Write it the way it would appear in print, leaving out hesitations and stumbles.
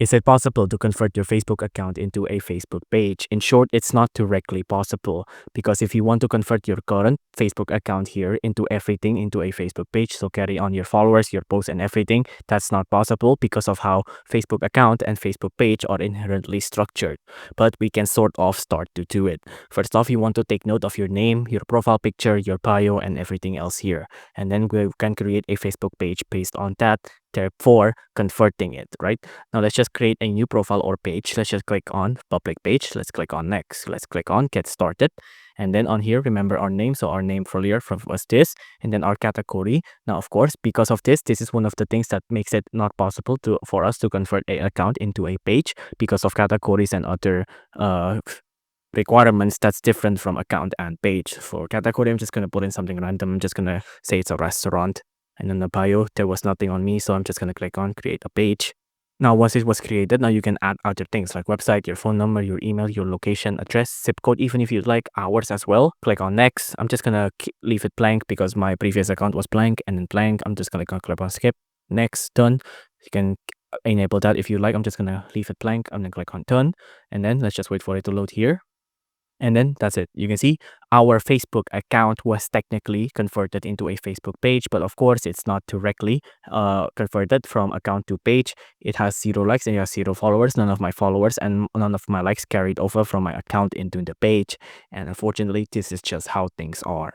Is it possible to convert your Facebook account into a Facebook page? In short, it's not directly possible, because if you want to convert your current Facebook account here into everything into a Facebook page, so carry on your followers, your posts and everything, that's not possible because of how Facebook account and Facebook page are inherently structured. But we can sort of start to do it. First off, you want to take note of your name, your profile picture, your bio and everything else here. And then we can create a Facebook page based on that, therefore converting it, right? Now let's just create a new profile or page. Let's just click on public page. Let's click on next. Let's click on get started. And then on here, remember our name. So our name earlier was this, and then our category. Now, of course, because of this is one of the things that makes it not possible for us to convert a account into a page, because of categories and other requirements that's different from account and page. For category, I'm just going to put in something random. I'm just going to say it's a restaurant. And in the bio, there was nothing on me, so I'm just going to click on create a page. Now, once it was created, now you can add other things like website, your phone number, your email, your location, address, zip code, even if you'd like hours as well. Click on next. I'm just going to leave it blank because my previous account was blank, and then blank. I'm just going to click on skip. Next, done. You can enable that if you like. I'm just going to leave it blank. I'm going to click on done. And then let's just wait for it to load here. And then that's it. You can see our Facebook account was technically converted into a Facebook page, but of course it's not directly converted from account to page. It has 0 likes and it has 0 followers. None of my followers and none of my likes carried over from my account into the page. And unfortunately, this is just how things are.